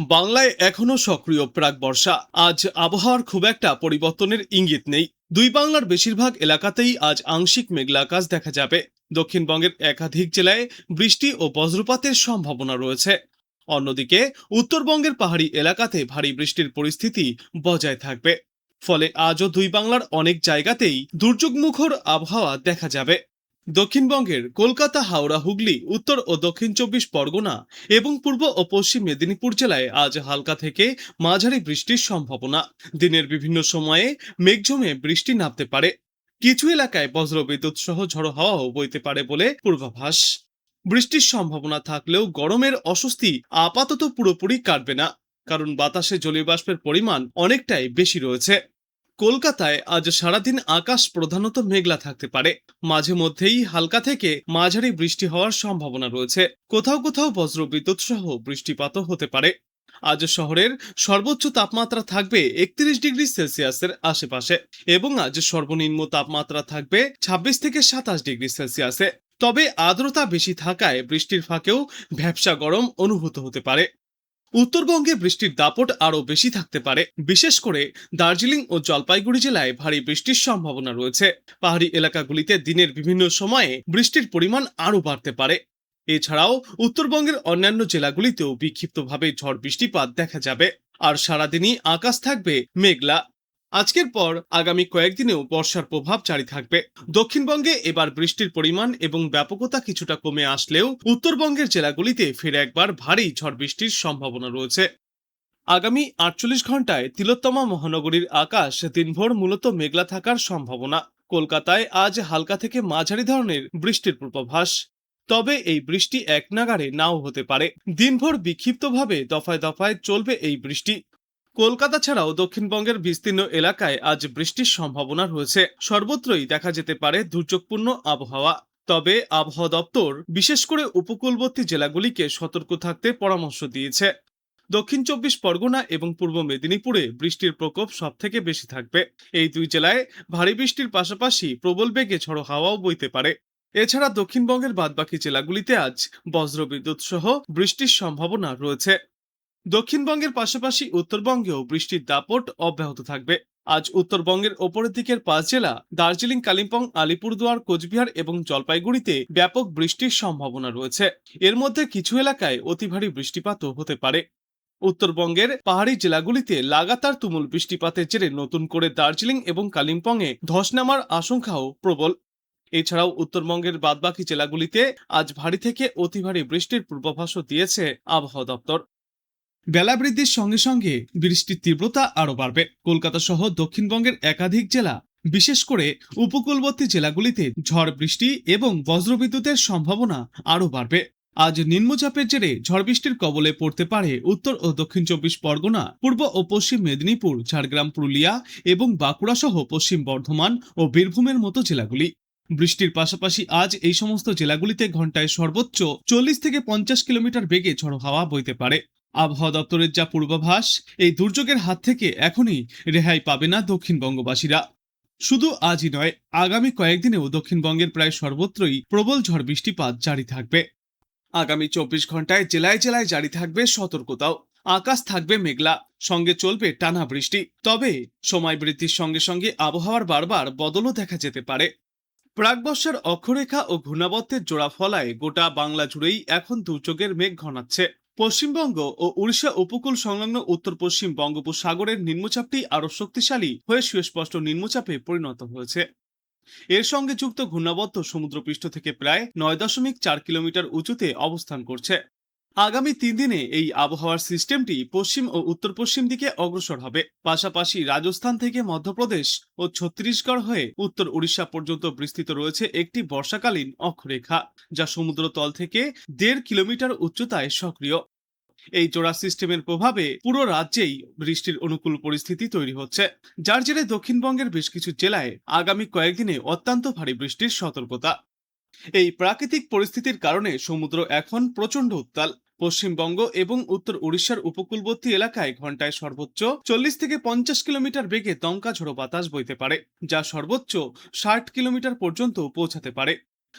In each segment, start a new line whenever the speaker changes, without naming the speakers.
বাংলায় এখনো সক্রিয় প্রাক বর্ষা। আজ আবহাওয়ার খুব একটা পরিবর্তনের ইঙ্গিত নেই। দুই বাংলার বেশিরভাগ এলাকাতেই আজ আংশিক মেঘলা আকাশ দেখা যাবে। দক্ষিণবঙ্গের একাধিক জেলায় বৃষ্টি ও বজ্রপাতের সম্ভাবনা রয়েছে। অন্যদিকে উত্তরবঙ্গের পাহাড়ি এলাকাতে ভারী বৃষ্টির পরিস্থিতি বজায় থাকবে। ফলে আজও দুই বাংলার অনেক জায়গাতেই দুর্যোগমুখর আবহাওয়া দেখা যাবে। দক্ষিণবঙ্গের কলকাতা, হাওড়া, হুগলি, উত্তর ও দক্ষিণ চব্বিশ পরগনা এবং পূর্ব ও পশ্চিম মেদিনীপুর জেলায় আজ হালকা থেকে মাঝারি বৃষ্টির সম্ভাবনা। দিনের বিভিন্ন সময়ে মেঘ জমে বৃষ্টি নামতে পারে। কিছু এলাকায় বজ্রবিদ্যুৎ সহ ঝড়ো হাওয়াও বইতে পারে বলে পূর্বাভাস। বৃষ্টির সম্ভাবনা থাকলেও গরমের অস্বস্তি আপাতত পুরোপুরি কাটবে না, কারণ বাতাসে জলীয় বাষ্পের পরিমাণ অনেকটাই বেশি রয়েছে। কলকাতায় আজ সারাদিন আকাশ প্রধানত মেঘলা থাকতে পারে। মাঝে মধ্যেই হালকা থেকে মাঝারি বৃষ্টি হওয়ার সম্ভাবনা রয়েছে। কোথাও কোথাও বজ্রবিদ্যুৎ সহ বৃষ্টিপাতও হতে পারে। আজ শহরের সর্বোচ্চ তাপমাত্রা থাকবে 31 ডিগ্রি সেলসিয়াসের আশেপাশে এবং আজ সর্বনিম্ন তাপমাত্রা থাকবে 26 থেকে 27 ডিগ্রি সেলসিয়াসে। তবে আর্দ্রতা বেশি থাকায় বৃষ্টির ফাঁকেও ভ্যাপসা গরম অনুভূত হতে পারে। উত্তরবঙ্গে বৃষ্টির দাপট আরও বেশি থাকতে পারে। বিশেষ করে দার্জিলিং ও জলপাইগুড়ি জেলায় ভারী বৃষ্টির সম্ভাবনা রয়েছে। পাহাড়ি এলাকাগুলিতে দিনের বিভিন্ন সময়ে বৃষ্টির পরিমাণ আরও বাড়তে পারে। এছাড়াও উত্তরবঙ্গের অন্যান্য জেলাগুলিতেও বিক্ষিপ্তভাবে ঝড় বৃষ্টিপাত দেখা যাবে। আর সারাদিনই আকাশ থাকবে মেঘলা। আজকের পর আগামী কয়েকদিনেও বর্ষার প্রভাব জারি থাকবে। দক্ষিণবঙ্গে এবার বৃষ্টির পরিমাণ এবং ব্যাপকতা কিছুটা কমে আসলেও উত্তরবঙ্গের জেলাগুলিতে ফিরে একবার ভারী ঝড় বৃষ্টির সম্ভাবনা রয়েছে। আগামী 48 ঘন্টায় তিলোত্তমা মহানগরীর আকাশ দিনভর মূলত মেঘলা থাকার সম্ভাবনা। কলকাতায় আজ হালকা থেকে মাঝারি ধরনের বৃষ্টির পূর্বাভাস। তবে এই বৃষ্টি এক নাগাড়ে নাও হতে পারে। দিনভর বিক্ষিপ্তভাবে দফায় দফায় চলবে এই বৃষ্টি। কলকাতা ছাড়াও দক্ষিণবঙ্গের বিস্তীর্ণ এলাকায় আজ বৃষ্টির সম্ভাবনা রয়েছে। সর্বত্রই দেখা যেতে পারে দুর্যোগপূর্ণ আবহাওয়া। তবে আবহাওয়া দপ্তর বিশেষ করে উপকূলবর্তী জেলাগুলিকে সতর্ক থাকতে পরামর্শ দিয়েছে। দক্ষিণ চব্বিশ পরগনা এবং পূর্ব মেদিনীপুরে বৃষ্টির প্রকোপ সব থেকে বেশি থাকবে। এই দুই জেলায় ভারী বৃষ্টির পাশাপাশি প্রবল বেগে ঝড়ো হাওয়াও বইতে পারে। এছাড়া দক্ষিণবঙ্গের বাদবাকি জেলাগুলিতে আজ বজ্রবিদ্যুৎ সহ বৃষ্টির সম্ভাবনা রয়েছে। দক্ষিণবঙ্গের পাশাপাশি উত্তরবঙ্গেও বৃষ্টির দাপট অব্যাহত থাকবে। আজ উত্তরবঙ্গের ওপরের দিকের 5 জেলা দার্জিলিং, কালিম্পং, আলিপুরদুয়ার, কোচবিহার এবং জলপাইগুড়িতে ব্যাপক বৃষ্টির সম্ভাবনা রয়েছে। এর মধ্যে কিছু এলাকায় অতি ভারী বৃষ্টিপাতও হতে পারে। উত্তরবঙ্গের পাহাড়ি জেলাগুলিতে লাগাতার তুমুল বৃষ্টিপাতের জেরে নতুন করে দার্জিলিং এবং কালিম্পংয়ে ধস নামার আশঙ্কাও প্রবল। এছাড়াও উত্তরবঙ্গের বাদবাকি জেলাগুলিতে আজ ভারী থেকে অতি ভারী বৃষ্টির পূর্বাভাসও দিয়েছে আবহাওয়া দপ্তর। বেলা বৃদ্ধির সঙ্গে সঙ্গে বৃষ্টির তীব্রতা আরও বাড়বে। কলকাতা সহ দক্ষিণবঙ্গের একাধিক জেলা, বিশেষ করে উপকূলবর্তী জেলাগুলিতে ঝড় বৃষ্টি এবং বজ্রবিদ্যুতের সম্ভাবনা আরও বাড়বে। আজ নিম্নচাপের জেরে ঝড় বৃষ্টির কবলে পড়তে পারে উত্তর ও দক্ষিণ চব্বিশ পরগনা, পূর্ব ও পশ্চিম মেদিনীপুর, ঝাড়গ্রাম, পুরুলিয়া এবং বাঁকুড়া সহ পশ্চিম বর্ধমান ও বীরভূমের মতো জেলাগুলি। বৃষ্টির পাশাপাশি আজ এই সমস্ত জেলাগুলিতে ঘন্টায় সর্বোচ্চ 40 থেকে 50 কিলোমিটার বেগে ঝড়ো হাওয়া বইতে পারে। আবহাওয়া দপ্তরের যা পূর্বাভাস, এই দুর্যোগের হাত থেকে এখনই রেহাই পাবে না দক্ষিণবঙ্গবাসীরা। শুধু আজই নয়, আগামী কয়েকদিনেও দক্ষিণবঙ্গের প্রায় সর্বত্রই প্রবল ঝড় বৃষ্টিপাত জারি থাকবে। আগামী 24 ঘন্টায় জেলায় জেলায় জারি থাকবে সতর্কতাও। আকাশ থাকবে মেঘলা, সঙ্গে চলবে টানা বৃষ্টি। তবে সময় বৃদ্ধির সঙ্গে সঙ্গে আবহাওয়ার বারবার বদলও দেখা যেতে পারে। প্রাক বর্ষার অক্ষরেখা ও ঘূর্ণাবর্তের জোড়া ফলায় গোটা বাংলা জুড়েই এখন দুর্যোগের মেঘ ঘনাচ্ছে। পশ্চিমবঙ্গ ও উড়িষ্যা উপকূল সংলগ্ন উত্তর পশ্চিম বঙ্গোপসাগরের নিম্নচাপটি আরও শক্তিশালী হয়ে সুস্পষ্ট নিম্নচাপে পরিণত হয়েছে। এর সঙ্গে যুক্ত ঘূর্ণাবর্ত সমুদ্রপৃষ্ঠ থেকে প্রায় 9.4 কিলোমিটার উঁচুতে অবস্থান করছে। আগামী 3 দিনে এই আবহাওয়ার সিস্টেমটি পশ্চিম ও উত্তর পশ্চিম দিকে অগ্রসর হবে। পাশাপাশি রাজস্থান থেকে মধ্যপ্রদেশ ও ছত্তিশগড় হয়ে উত্তর উড়িষ্যা পর্যন্ত বিস্তৃত রয়েছে একটি বর্ষাকালীন অক্ষরেখা, যা সমুদ্রতল থেকে 1.5 কিলোমিটার উচ্চতায় সক্রিয়। এই জোড়া সিস্টেমের প্রভাবে পুরো রাজ্যেই বৃষ্টির অনুকূল পরিস্থিতি তৈরি হচ্ছে, যার জেরে দক্ষিণবঙ্গের বেশ কিছু জেলায় আগামী কয়েকদিনে অত্যন্ত ভারী বৃষ্টির সতর্কতা। এই প্রাকৃতিক পরিস্থিতির কারণে সমুদ্র এখন প্রচন্ড উত্তাল। পশ্চিমবঙ্গ এবং উত্তর উড়িষ্যার উপকূলবর্তী এলাকায় ঘন্টায় সর্বোচ্চ 40 থেকে 50 কিলোমিটার বেগে দমকা ঝোড়ো বাতাস বইতে পারে, যা সর্বোচ্চ 60 কিলোমিটার পর্যন্ত পৌঁছাতে পারে।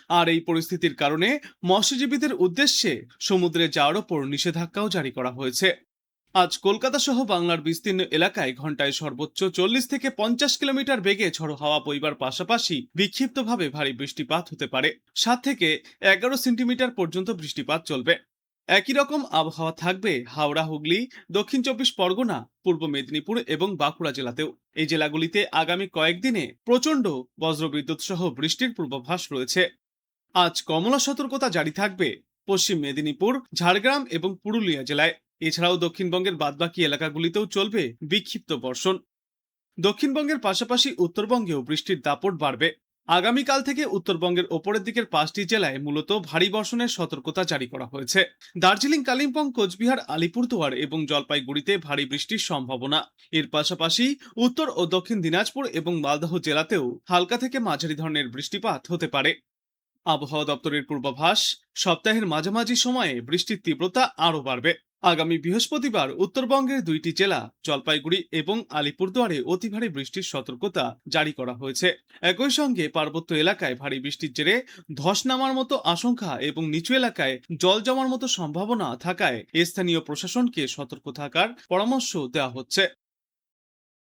আর এই পরিস্থিতির কারণে মৎস্যজীবীদের উদ্দেশ্যে সমুদ্রে যাওয়ার ওপর নিষেধাজ্ঞাও জারি করা হয়েছে। আজ কলকাতা সহ বাংলার বিস্তীর্ণ এলাকায় ঘন্টায় সর্বোচ্চ 40 থেকে 50 কিলোমিটার বেগে ঝড়ো হাওয়া বইবার পাশাপাশি বিক্ষিপ্তভাবে ভারী বৃষ্টিপাত হতে পারে। 7 থেকে 11 সেন্টিমিটার পর্যন্ত বৃষ্টিপাত চলবে। একই রকম আবহাওয়া থাকবে হাওড়া, হুগলি, দক্ষিণ চব্বিশ পরগনা, পূর্ব মেদিনীপুর এবং বাঁকুড়া জেলাতেও। এই জেলাগুলিতে আগামী কয়েকদিনে প্রচণ্ড বজ্রবিদ্যুৎ সহ বৃষ্টির পূর্বাভাস রয়েছে। আজ কমলা সতর্কতা জারি থাকবে পশ্চিম মেদিনীপুর, ঝাড়গ্রাম এবং পুরুলিয়া জেলায়। এছাড়াও দক্ষিণবঙ্গের বাদবাকি এলাকাগুলিতেও চলবে বিক্ষিপ্ত বর্ষণ। দক্ষিণবঙ্গের পাশাপাশি উত্তরবঙ্গেও বৃষ্টির দাপট বাড়বে। আগামীকাল থেকে উত্তরবঙ্গের ওপরের দিকের 5টি জেলায় মূলত ভারী বর্ষণের সতর্কতা জারি করা হয়েছে। দার্জিলিং, কালিম্পং, কোচবিহার, আলিপুরদুয়ার এবং জলপাইগুড়িতে ভারী বৃষ্টির সম্ভাবনা। এর পাশাপাশি উত্তর ও দক্ষিণ দিনাজপুর এবং মালদহ জেলাতেও হালকা থেকে মাঝারি ধরনের বৃষ্টিপাত হতে পারে। আবহাওয়া দপ্তরের পূর্বাভাস, সপ্তাহের মাঝামাঝি সময়ে বৃষ্টির তীব্রতা আরও বাড়বে। আগামী বৃহস্পতিবার উত্তরবঙ্গের 2টি জেলা জলপাইগুড়ি এবং আলিপুরদুয়ারে অতি ভারী বৃষ্টির সতর্কতা জারি করা হয়েছে। একই সঙ্গে পার্বত্য এলাকায় ভারী বৃষ্টির জেরে ধস নামার মতো আশঙ্কা এবং নিচু এলাকায় জল জমার মতো সম্ভাবনা থাকায় স্থানীয় প্রশাসনকে সতর্ক থাকার পরামর্শ দেওয়া হচ্ছে।